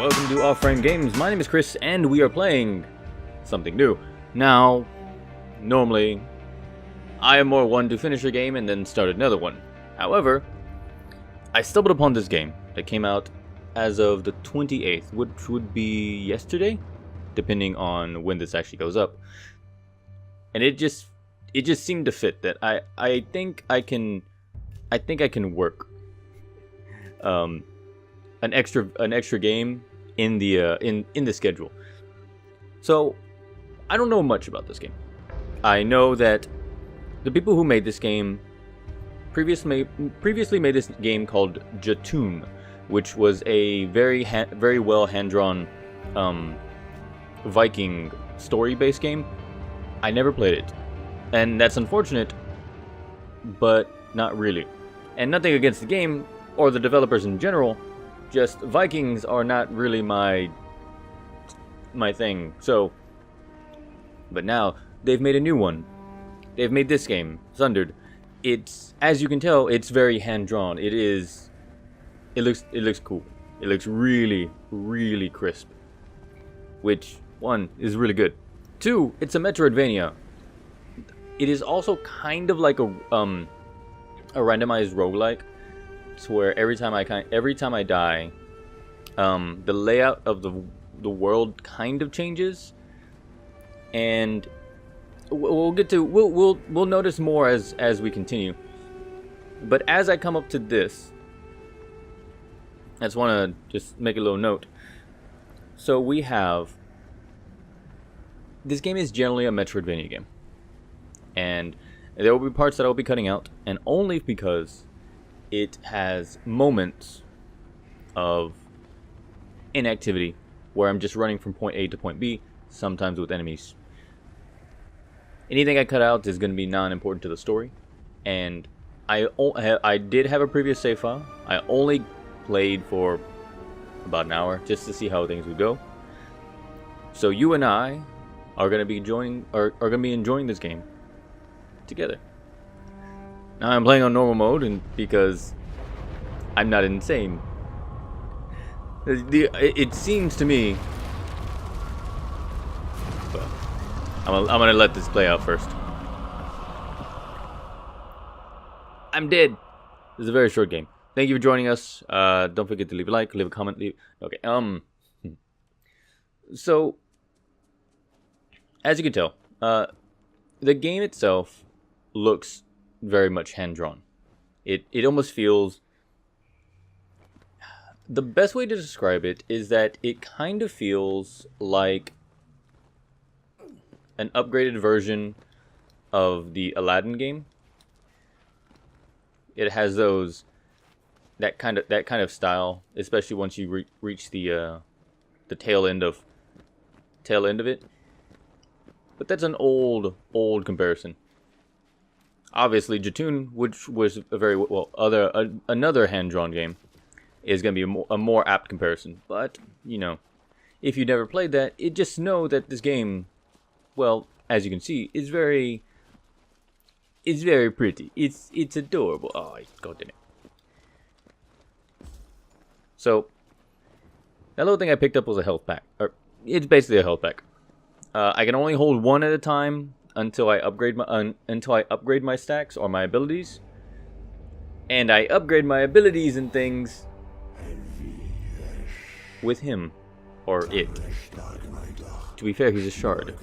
welcome to Off-Frame Games. My name is Chris, and we are playing something new. Now, normally, I am more one to finish a game and then start another one. However, I stumbled upon this game that came out as of the 28th, which would be yesterday, depending on when this actually goes up. And it just seemed to fit that I think I can work an extra game in the schedule. So I don't know much about this game. I know that the people who made this game previously made this game called Jatoon, which was a very well hand-drawn Viking story-based game. I never played it, and that's unfortunate, but not really. And nothing against the game or the developers in general, just Vikings are not really my thing. So, but now they've made a new one. They've made this game, Sundered. It's, as you can tell, it's very hand-drawn. It looks cool. It looks really crisp. Which, one, is really good. Two, it's a Metroidvainia. It is also kind of like a randomized roguelike. It's where every time I die, the layout of the world kind of changes, and we'll notice more as we continue. But as I come up to this, I just want to just make a little note. So we have, this game is generally a Metroidvania game, and there will be parts that I will be cutting out, and only because it has moments of inactivity where I'm just running from point A to point B, sometimes with enemies. Anything I cut out is going to be non-important to the story, and I did have a previous save file. I only played for about an hour just to see how things would go. So you and I are going to be enjoying this game together. Now I'm playing on normal mode, and because I'm not insane. It seems to me. Well, I'm gonna let this play out first. I'm dead. This is a very short game. Thank you for joining us. Don't forget to leave a like, leave a comment, Okay. So, as you can tell, the game itself looks very much hand-drawn. It almost feels... The best way to describe it is that it kind of feels like an upgraded version of the Aladdin game. It has that kind of style, especially once you reach the tail end of it. But that's an old comparison. Obviously, Jatoon, which was a very another hand-drawn game, is going to be a more apt comparison. But you know, if you never played that, just know that this game, well, as you can see, is very pretty. It's adorable. Oh, god damn it! So that little thing I picked up was a health pack, or it's basically a health pack. I can only hold one at a time until I upgrade my stacks or my abilities, and I upgrade my abilities and things with him or it. To be fair, he's a shard.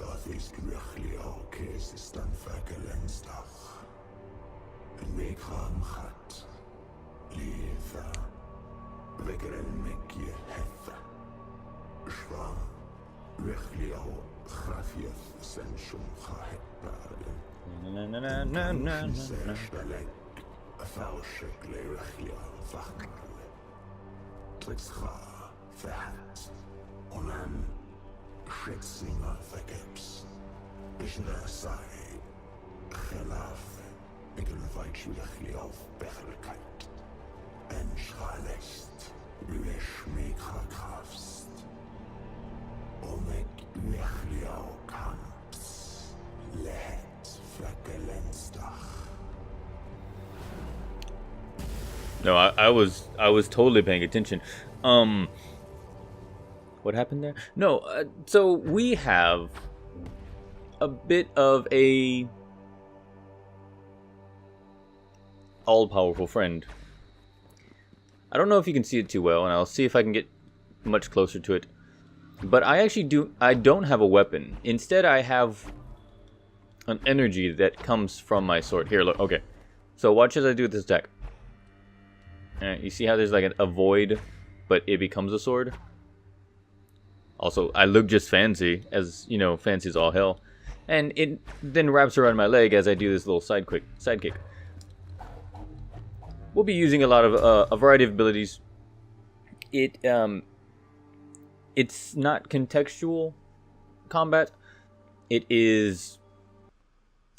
No, I was totally paying attention. What happened there? No, so we have a bit of a all-powerful friend. I don't know if you can see it too well, and I'll see if I can get much closer to it. But I don't have a weapon. Instead, I have an energy that comes from my sword. Here, look, okay. So watch as I do this deck. You see how there's like a void, but it becomes a sword? Also, I look just fancy, as, you know, fancy as all hell. And it then wraps around my leg as I do this little side kick. We'll be using a lot of a variety of abilities. It's not contextual combat. It is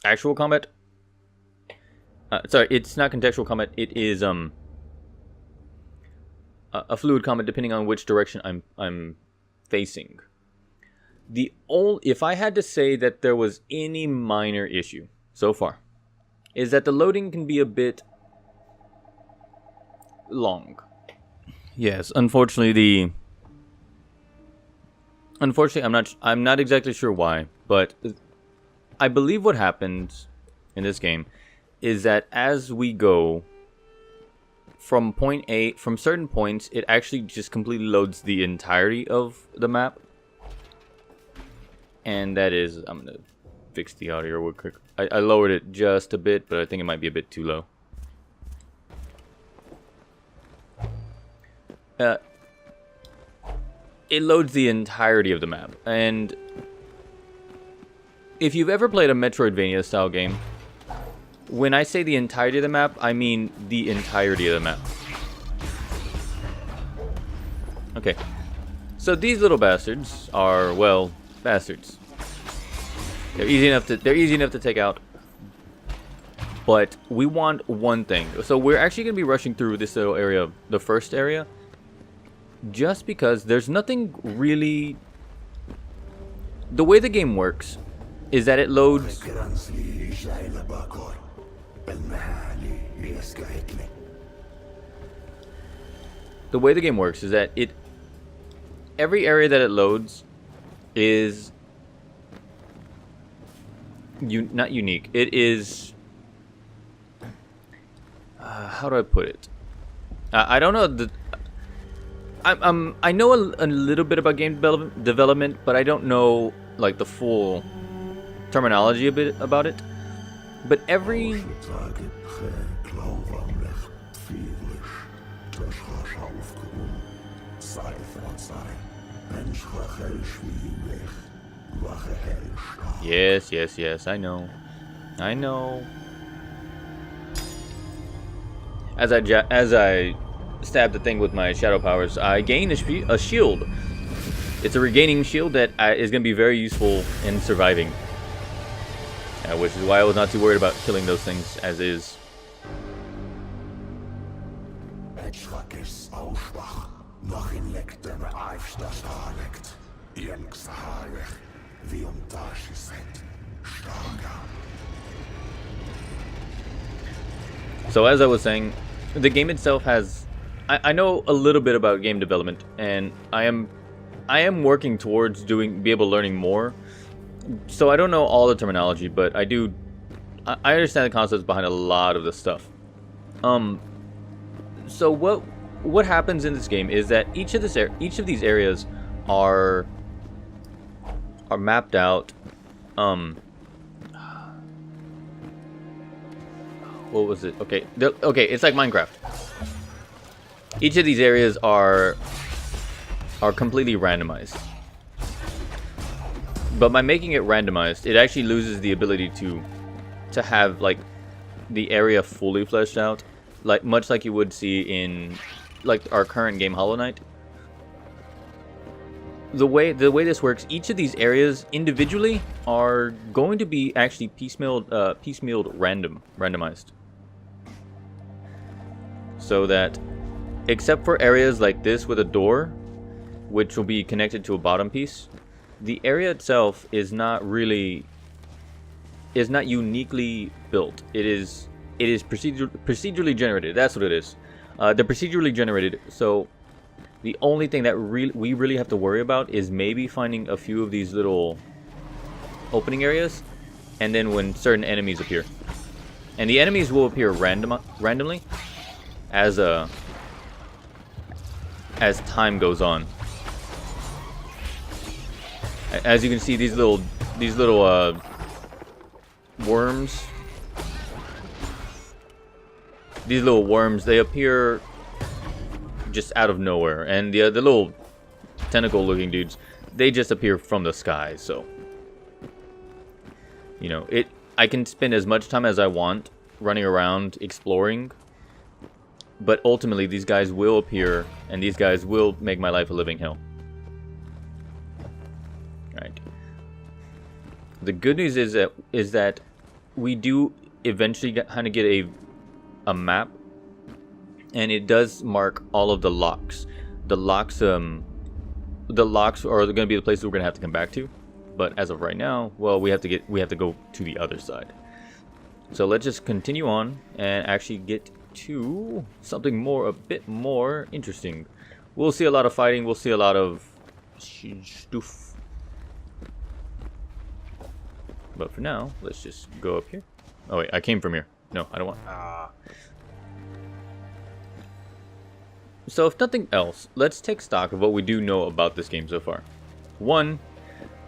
actual combat. Sorry, it's not contextual combat. It is a fluid combat depending on which direction I'm facing. If I had to say that there was any minor issue so far, is that the loading can be a bit long. Yes, unfortunately, I'm not exactly sure why, but I believe what happens in this game is that as we go from point A, from certain points, it actually just completely loads the entirety of the map. And that is, I'm gonna fix the audio real quick. I lowered it just a bit, but I think it might be a bit too low. It loads the entirety of the map, and if you've ever played a Metroidvainia style game, when I say the entirety of the map, I mean the entirety of the map. Okay, so these little bastards are, well, bastards. They're easy enough to take out. But we want one thing. So we're actually going to be rushing through this little area, the first area, just because there's nothing really. The way the game works is that it loads. The way the game works is that every area that it loads is not unique. It is. How do I put it? I don't know. I know a little bit about game development, but I don't know like the full terminology a bit about it. But every yes, I know. As I stab the thing with my shadow powers, I gain a shield. It's a regaining shield that is going to be very useful in surviving. Which is why I was not too worried about killing those things as is. So as I was saying, the game itself has... I know a little bit about game development, and I am working towards be able to learning more. So I don't know all the terminology, but I understand the concepts behind a lot of the stuff. So what happens in this game is that each of these areas are mapped out. What was it? Okay, it's like Minecraft. Each of these areas are completely randomized. But by making it randomized, it actually loses the ability to have like the area fully fleshed out, like much like you would see in like our current game Hollow Knight. The way this works, each of these areas individually are going to be actually piecemealed randomized. So that, except for areas like this with a door, which will be connected to a bottom piece, the area itself is not uniquely built. It is procedurally generated. That's what it is. They're procedurally generated. So The only thing that we really have to worry about is maybe finding a few of these little opening areas, and then when certain enemies appear. And the enemies will appear randomly as time goes on. As you can see, these little worms. These little worms, they appear just out of nowhere, and the little tentacle-looking dudes, they just appear from the sky. So, you know, I can spend as much time as I want running around exploring, but ultimately these guys will appear, and these guys will make my life a living hell. Right. The good news is that we do eventually kind of get a map, and it does mark all of the locks. The locks are going to be the places we're going to have to come back to. But as of right now, well, we have to go to the other side. So let's just continue on and actually get to something a bit more interesting. We'll see a lot of fighting. We'll see a lot of stuff. But for now, let's just go up here. Oh wait, I came from here. No, I don't want. So if nothing else, let's take stock of what we do know about this game so far. One,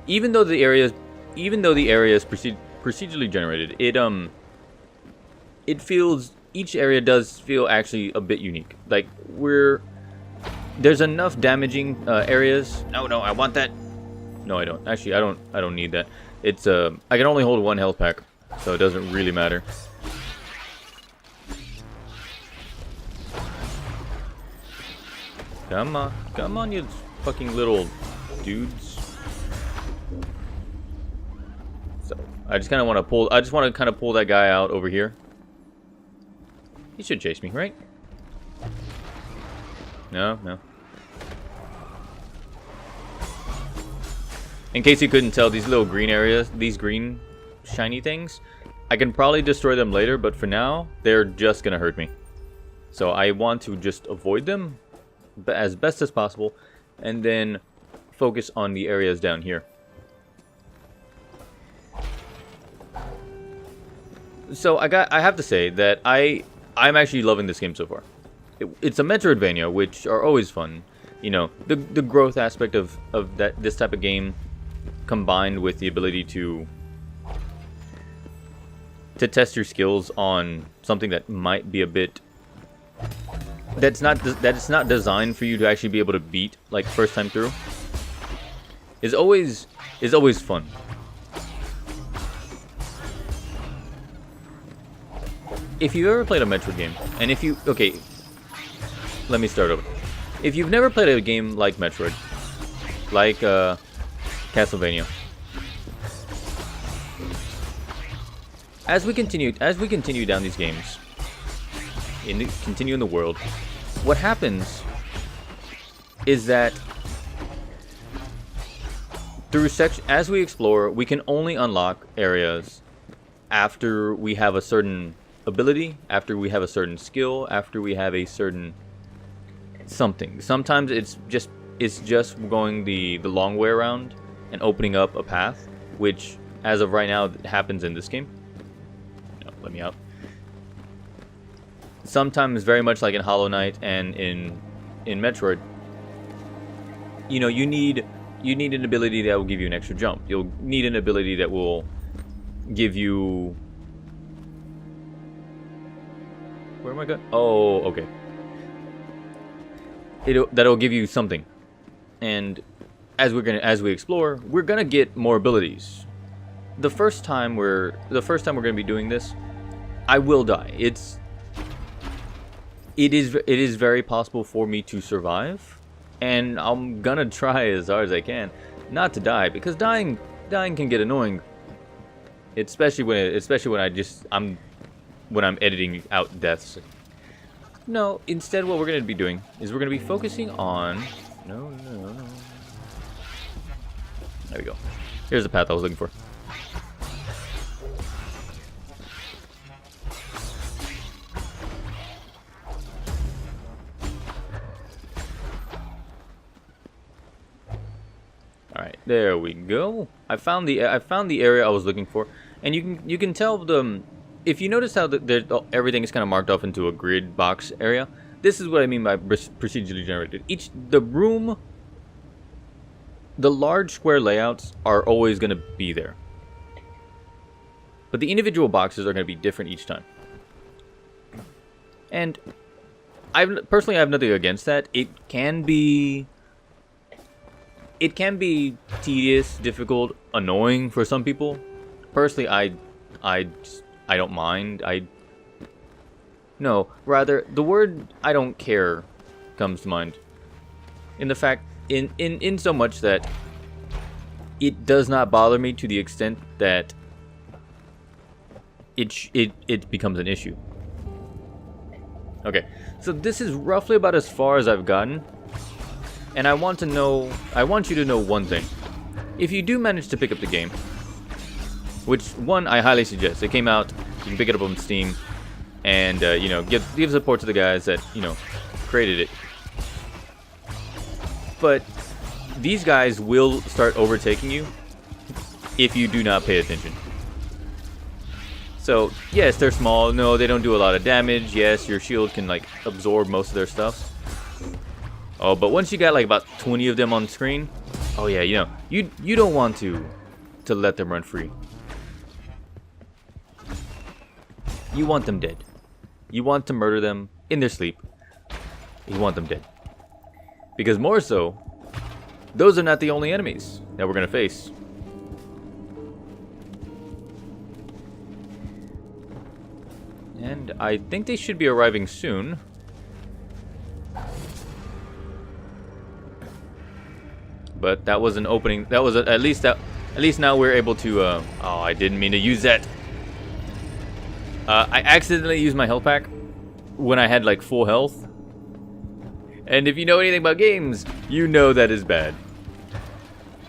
even though the area is procedurally generated, each area does feel actually a bit unique. Like there's enough damaging areas. No, I want that. No, I don't. Actually, I don't need that. It's I can only hold one health pack, so it doesn't really matter. Come on, you fucking little dudes. So I just kind of want to pull. I just want to kind of pull that guy out over here. He should chase me, right? No. In case you couldn't tell, these little green areas, these green shiny things, I can probably destroy them later, but for now, they're just gonna hurt me. So I want to just avoid them as best as possible, and then focus on the areas down here. So I have to say that I'm actually loving this game so far. It's a Metroidvainia, which are always fun. You know, the growth aspect of this type of game, combined with the ability to test your skills on something that might be a bit that's not designed for you to actually be able to beat like first time through, is always fun. If you've ever played a Metroid game, and let me start over. If you've never played a game like Metroid, like Castlevania, as we continue down these games, continue in the world, what happens is that as we explore, we can only unlock areas after we have a certain ability, after we have a certain skill, after we have a certain something. Sometimes it's just going the long way around and opening up a path, which as of right now happens in this game. No, let me out. Sometimes, very much like in Hollow Knight and in Metroid, you know, you need an ability that will give you an extra jump. You'll need an ability that will give you. Where am I going? Oh, okay. That'll give you something, and as we explore, we're gonna get more abilities. The first time we're gonna be doing this, I will die. It is very possible for me to survive, and I'm gonna try as hard as I can not to die, because dying can get annoying, especially when I'm editing out deaths. No, instead what we're going to be doing is we're going to be focusing on... No. There we go. Here's the path I was looking for. There we go. I found the area I was looking for, and you can tell the if you notice how everything is kind of marked off into a grid box area. This is what I mean by procedurally generated. The large square layouts are always going to be there, but the individual boxes are going to be different each time. And personally, I have nothing against that. It can be tedious, difficult, annoying for some people. Personally, I don't mind. No, rather the word I don't care comes to mind. In the fact, in so much that it does not bother me to the extent that it becomes an issue. Okay, so this is roughly about as far as I've gotten. And I want you to know one thing. If you do manage to pick up the game, which one I highly suggest. It came out, you can pick it up on Steam, and you know, give support to the guys that, you know, created it. But these guys will start overtaking you if you do not pay attention. So yes, they're small. No, they don't do a lot of damage. Yes, your shield can like absorb most of their stuff. Oh, but once you got like about 20 of them on screen, oh yeah, you know, you don't want to let them run free. You want them dead. You want to murder them in their sleep. You want them dead. Because more so, those are not the only enemies that we're gonna face. And I think they should be arriving soon. But that was an opening. That was at least now we're able to. Oh, I didn't mean to use that. I accidentally used my health pack when I had like full health. And if you know anything about games, you know that is bad.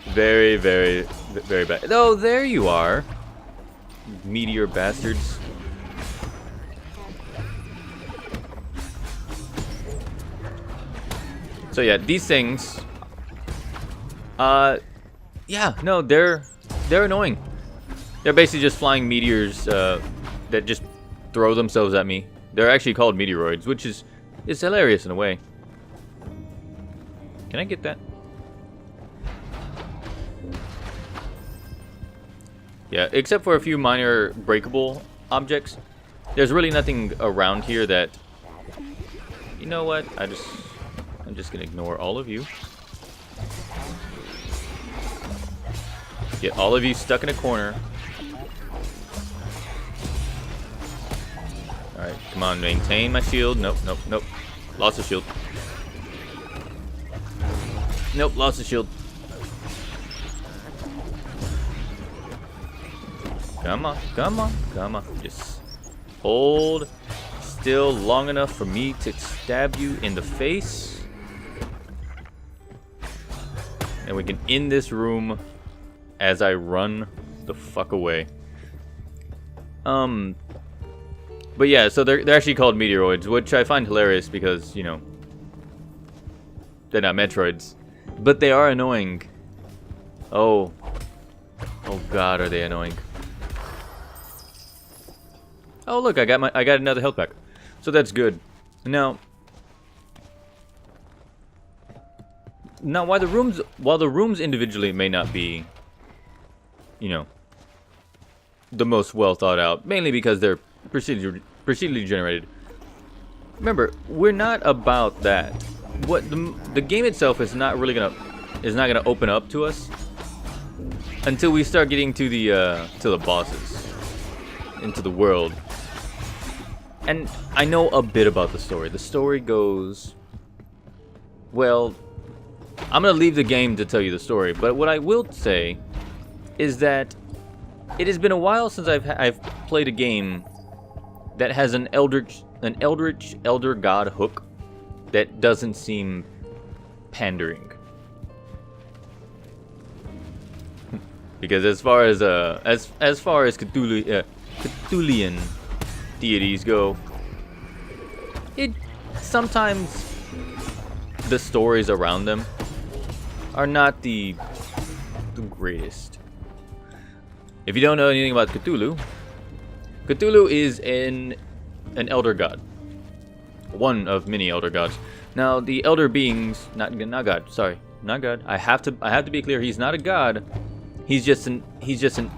Very, very, very bad. Oh, there you are, meteor bastards. So yeah, these things. Yeah, no, they're annoying. They're basically just flying meteors that just throw themselves at me. They're actually called meteoroids, which is hilarious in a way. Can I get that? Yeah, except for a few minor breakable objects. There's really nothing around here that... You know what? I'm just gonna ignore all of you. Get all of you stuck in a corner. Alright, come on, maintain my shield. Nope, nope, nope. Lost the shield. Nope, lost the shield. Come on, come on, come on. Just hold still long enough for me to stab you in the face. And we can end this room as I run the fuck away. But yeah, so they're actually called meteoroids, which I find hilarious because, you know, they're not Metroids. But they are annoying. Oh. Oh god, are they annoying. Oh look, I got another health pack. So that's good. Now while the rooms individually may not be, you know, the most well thought out, mainly because they're procedurally generated. Remember, we're not about that. What the game itself is not gonna open up to us until we start getting to the bosses, into the world. And I know a bit about the story. The story goes, well, I'm gonna leave the game to tell you the story, but what I will say is that it has been a while since I've played a game that has an eldritch elder god hook that doesn't seem pandering. Because as far as Cthulhian deities go, it sometimes the stories around them are not the greatest. If you don't know anything about Cthulhu, Cthulhu is an elder god. One of many elder gods. Now, the elder beings, not God, sorry, not God. I have to be clear. He's not a god. He's just an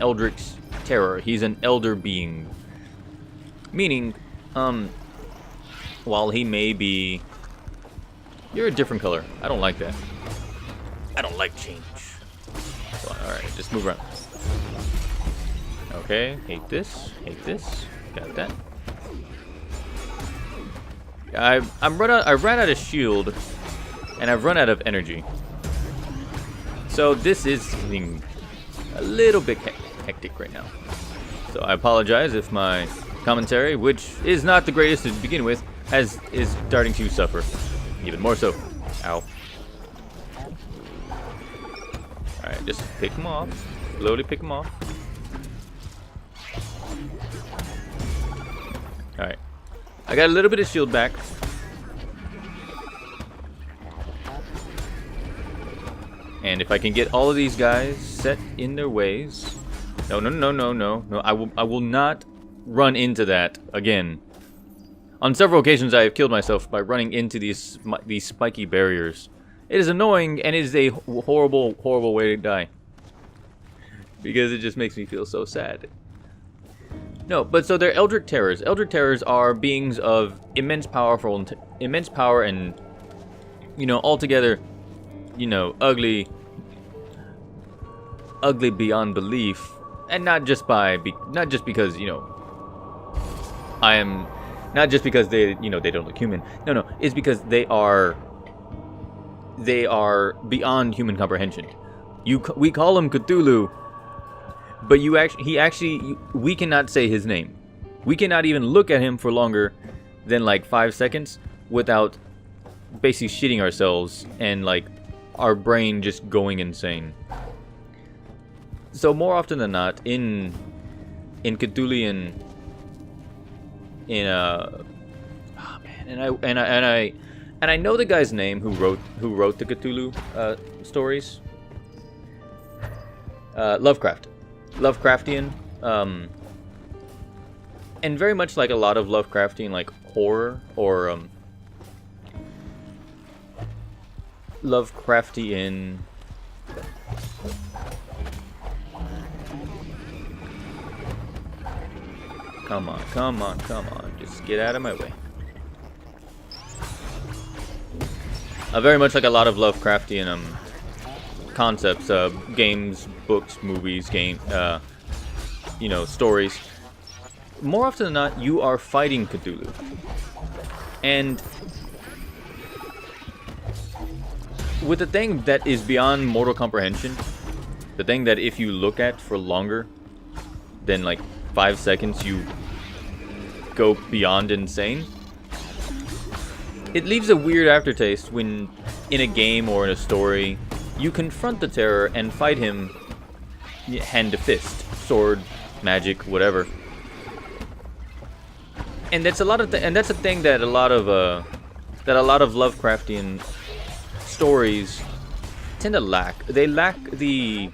eldritch terror. He's an elder being. Meaning, while he may be, you're a different color. I don't like that. I don't like change. So, all right, just move around. Okay, hate this. Got that. I ran out of shield, and I've run out of energy. So this is being a little bit hectic right now. So I apologize if my commentary, which is not the greatest to begin with, is starting to suffer. Even more so. Ow. Alright, just pick them off. Slowly pick them off. Alright. I got a little bit of shield back. And if I can get all of these guys set in their ways. No. I will not run into that again. On several occasions I have killed myself by running into these spiky barriers. It is annoying, and it is a horrible, horrible way to die. Because it just makes me feel so sad. No, but so they're Eldritch Terrors. Eldritch Terrors are beings of immense power and, you know, altogether, you know, ugly beyond belief, and not just because, you know, not just because they, you know, they don't look human. No, it's because they are beyond human comprehension. We call him Cthulhu. But we cannot say his name. We cannot even look at him for longer than like 5 seconds without basically shitting ourselves and like our brain just going insane. So more often than not, in Cthulian, oh man, and I know the guy's name who wrote the Cthulhu stories. Lovecraftian, and very much like a lot of Lovecraftian, like horror or Lovecraftian. Come on, just get out of my way. Very much like a lot of Lovecraftian concepts, games, books, movies, you know, stories. More often than not, you are fighting Cthulhu. And with the thing that is beyond mortal comprehension, the thing that if you look at for longer than like 5 seconds, you go beyond insane, it leaves a weird aftertaste when in a game or in a story you confront the terror and fight him hand to fist, sword, magic, whatever. And that's that's a thing that a lot of Lovecraftian stories tend to lack. They lack the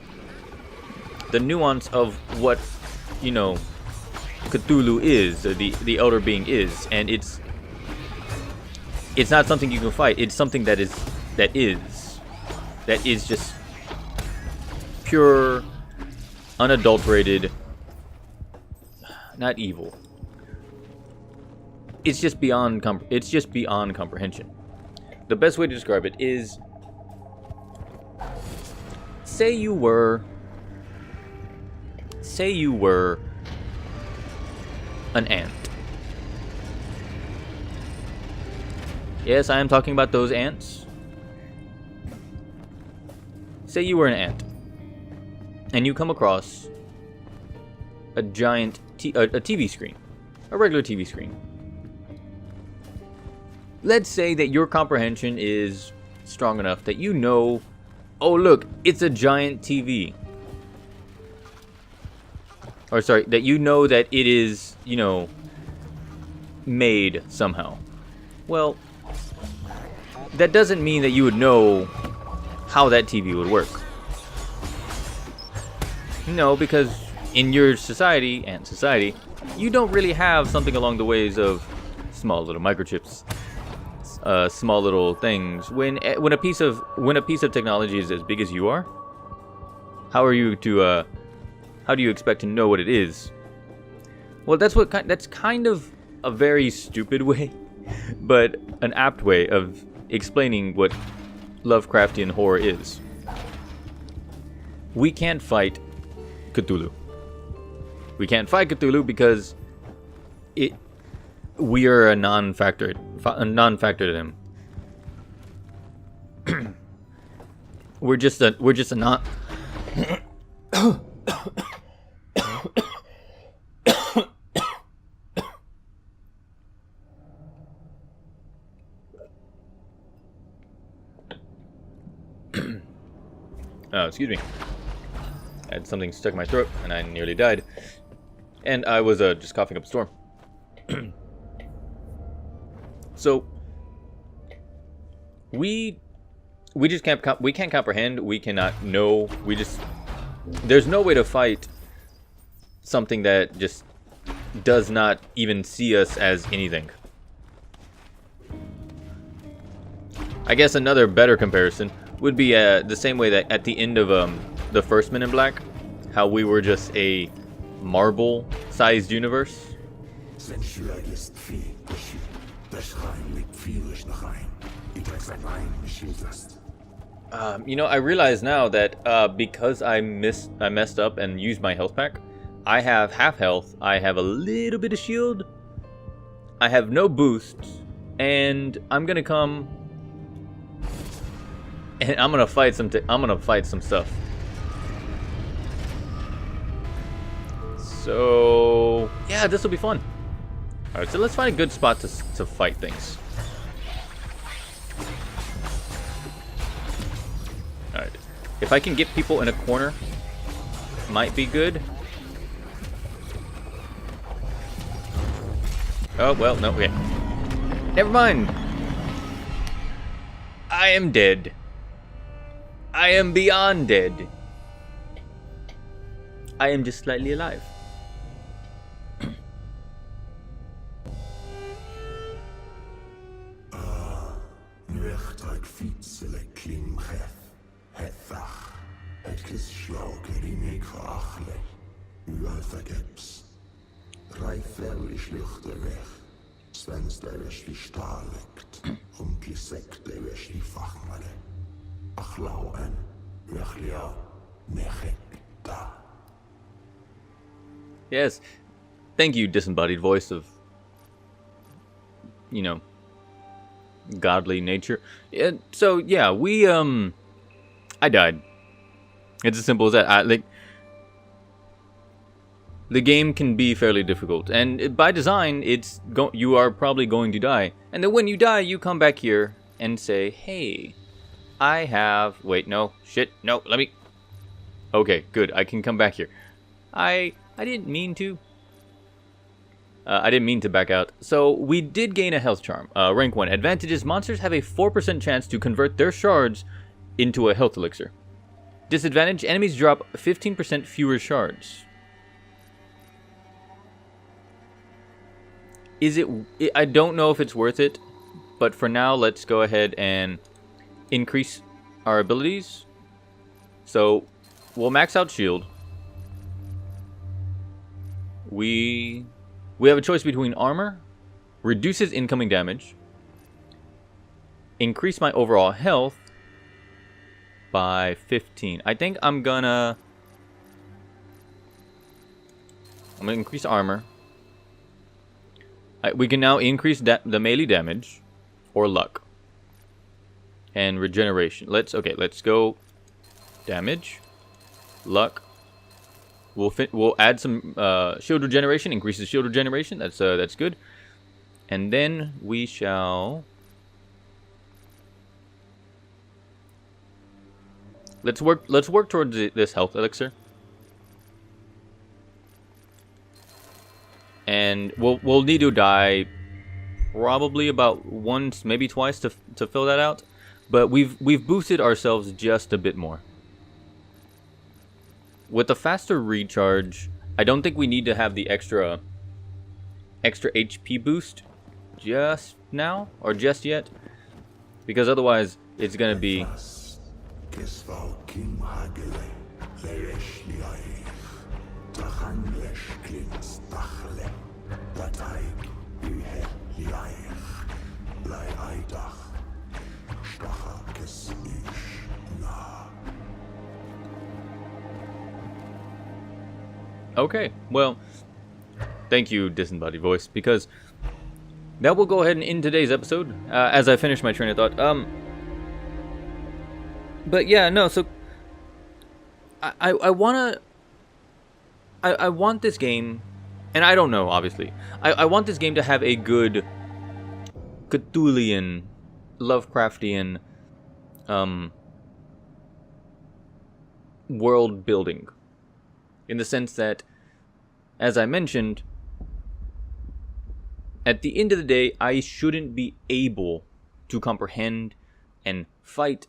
nuance of what, you know, Cthulhu is, the elder being is, and it's not something you can fight. It's something that is just pure, unadulterated, not evil. It's just beyond comprehension. The best way to describe it is, say you were an ant. Yes, I am talking about those ants. Say you were an ant, and you come across a giant a TV screen, a regular TV screen. Let's say that your comprehension is strong enough that you know, oh look, it's a giant TV. Or sorry, that you know that it is, you know, made somehow. Well, that doesn't mean that you would know how that TV would work. No, because in your society, you don't really have something along the ways of small little microchips, small little things. When a piece of technology is as big as you are, how do you expect to know what it is? Well, that's kind of a very stupid way, but an apt way of explaining what Lovecraftian horror is. We can't fight Cthulhu. We can't fight Cthulhu because we are a non-factor to him. we're just a non. Excuse me. I had something stuck in my throat and I nearly died. And I was just coughing up a storm. So we just can't comprehend, we cannot know, there's no way to fight something that just does not even see us as anything. I guess another better comparison would be the same way that at the end of the first Men in Black, how we were just a marble-sized universe. You know, I realize now that because I messed up and used my health pack, I have half health, I have a little bit of shield, I have no boosts, and I'm gonna come and I'm gonna fight some stuff. So yeah, this will be fun. All right, so let's find a good spot to fight things. All right, if I can get people in a corner, might be good. Oh well, no, okay. Never mind. I am dead. I am beyond dead. I am just slightly alive. Yes, thank you, disembodied voice of, you know, godly nature. So yeah, I died. It's as simple as that. The game can be fairly difficult, and by design, you are probably going to die. And then when you die, you come back here and say, "Hey, I have." Wait, no, shit, no. Let me. Okay, good. I can come back here. I didn't mean to. I didn't mean to back out. So we did gain a health charm. Rank 1. Advantages. Monsters have a 4% chance to convert their shards into a health elixir. Disadvantage. Enemies drop 15% fewer shards. I don't know if it's worth it, but for now, let's go ahead and increase our abilities. So we'll max out shield. We have a choice between armor, reduces incoming damage, increase my overall health by 15. I think I'm gonna increase armor. We can now increase the melee damage or luck and regeneration. Let's go damage, luck. We'll add some shield regeneration, increases shield regeneration. That's good. And then we shall let's work towards this health elixir. And we'll need to die probably about once, maybe twice to fill that out. But we've boosted ourselves just a bit more. with a faster recharge, I don't think we need to have the extra HP boost just now or just yet, because otherwise it's gonna be okay. Well, thank you, disembodied voice, because that will go ahead and end today's episode as I finish my train of thought. But yeah, no. So I want this game, and I don't know. Obviously, I want this game to have a good Cthulhian, Lovecraftian, world building, in the sense that, as I mentioned, at the end of the day, I shouldn't be able to comprehend and fight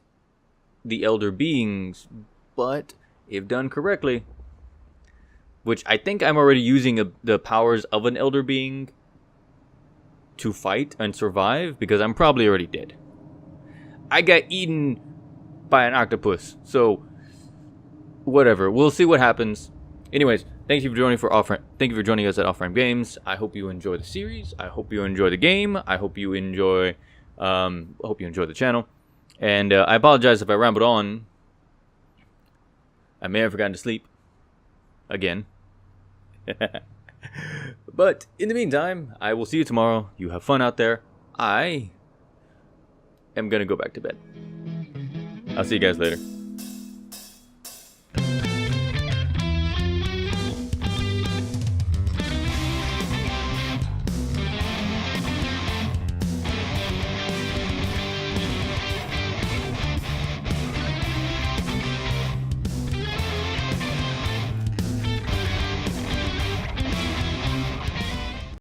the elder beings, but if done correctly, which I think I'm already using the powers of an elder being to fight and survive, because I'm probably already dead. I got eaten by an octopus, so whatever. We'll see what happens. Anyways, thank you for joining us at Offrame Games. I hope you enjoy the series. I hope you enjoy the game. I hope you enjoy the channel. And I apologize if I rambled on. I may have forgotten to sleep again. But in the meantime, I will see you tomorrow. You have fun out there. I am gonna go back to bed. I'll see you guys later.